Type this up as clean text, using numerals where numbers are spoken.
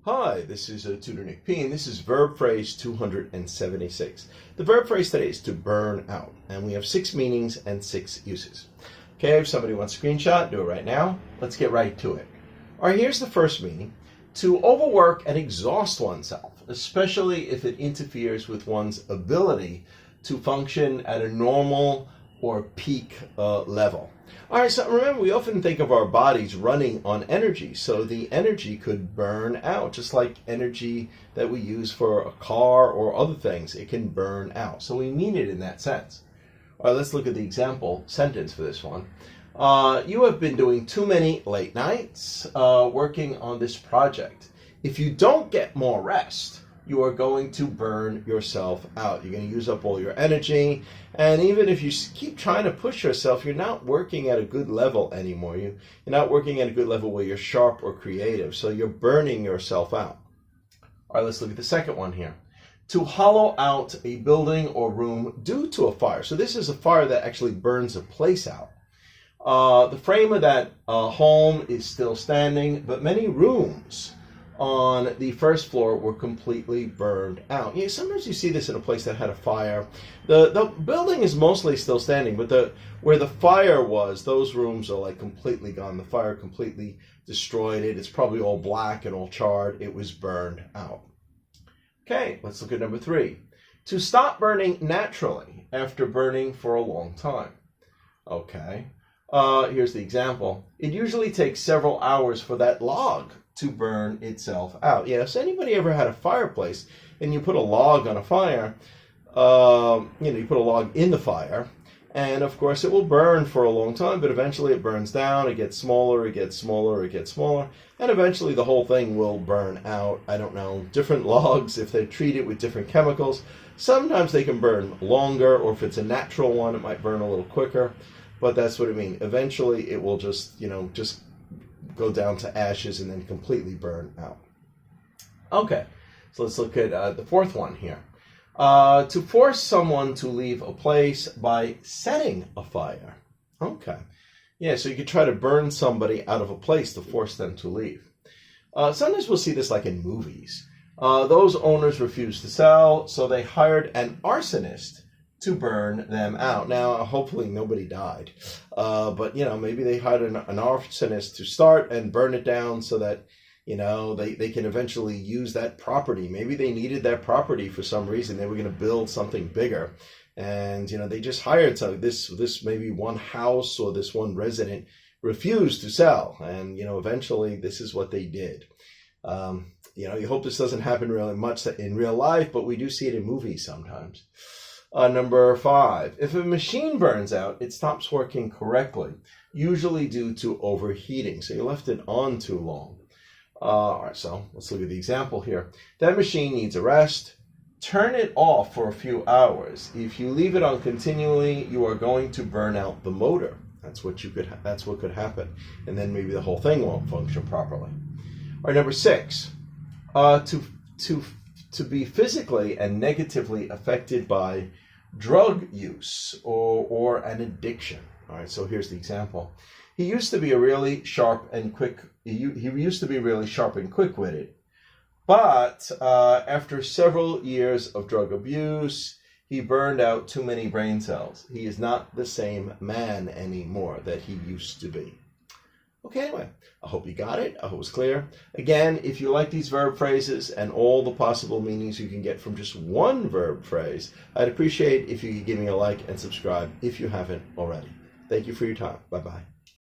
Hi, this is Tutor Nick P, and this is verb phrase 276. The verb phrase today is to burn out, and we have 6 meanings and 6 uses. Okay, if somebody wants a screenshot, do it right now. Let's get right to it. All right, here's the first meaning: to overwork and exhaust oneself, especially if it interferes with one's ability to function at a normal or peak level. All right, so remember, we often think of our bodies running on energy, so the energy could burn out, just like energy that we use for a car or other things. It can burn out, so we mean it in that sense. All right, let's look at the example sentence for this one. You have been doing too many late nights working on this project. If you don't get more rest, you are going to burn yourself out. You're going to use up all your energy. And even if you keep trying to push yourself, you're not working at a good level anymore. You're not working at a good level where you're sharp or creative. So you're burning yourself out. All right, let's look at the second one here. To hollow out a building or room due to a fire. So this is a fire that actually burns a place out. The frame of that home is still standing, but many rooms on the first floor were completely burned out. Yeah, sometimes you see this in a place that had a fire. The building is mostly still standing, but where the fire was, those rooms are like completely gone. The fire completely destroyed it. It's probably all black and all charred. It was burned out. Okay, let's look at number 3. To stop burning naturally after burning for a long time. Okay, here's the example. It usually takes several hours for that log to burn itself out. Yeah, so anybody ever had a fireplace and you put a log on a fire, you put a log in the fire, and of course it will burn for a long time, but eventually it burns down, it gets smaller, it gets smaller, it gets smaller, and eventually the whole thing will burn out. I don't know, different logs, if they treat it with different chemicals, sometimes they can burn longer, or if it's a natural one, it might burn a little quicker, but that's what I mean. Eventually it will just go down to ashes and then completely burn out. Okay, so let's look at the fourth one here. To force someone to leave a place by setting a fire. Okay, yeah, so you could try to burn somebody out of a place to force them to leave. Sometimes we'll see this like in movies. Those owners refused to sell, so they hired an arsonist to burn them out. Now, hopefully nobody died, but maybe they hired an arsonist to start and burn it down so that they can eventually use that property. Maybe they needed that property for some reason. They were going to build something bigger, and they just hired this maybe one house or this one resident refused to sell, and eventually this is what they did. You hope this doesn't happen really much in real life, but we do see it in movies sometimes. Number 5, if a machine burns out, it stops working correctly, usually due to overheating. So you left it on too long. All right, so let's look at the example here. That machine needs a rest. Turn it off for a few hours. If you leave it on continually, you are going to burn out the motor. That's what could happen. And then maybe the whole thing won't function properly. All right, number 6, to be physically and negatively affected by drug use or an addiction. All right, so here's the example. He used to be really sharp and quick-witted, but after several years of drug abuse, he burned out too many brain cells. He is not the same man anymore that he used to be. Okay, anyway, I hope you got it. I hope it was clear. Again, if you like these verb phrases and all the possible meanings you can get from just one verb phrase, I'd appreciate if you could give me a like and subscribe if you haven't already. Thank you for your time. Bye-bye.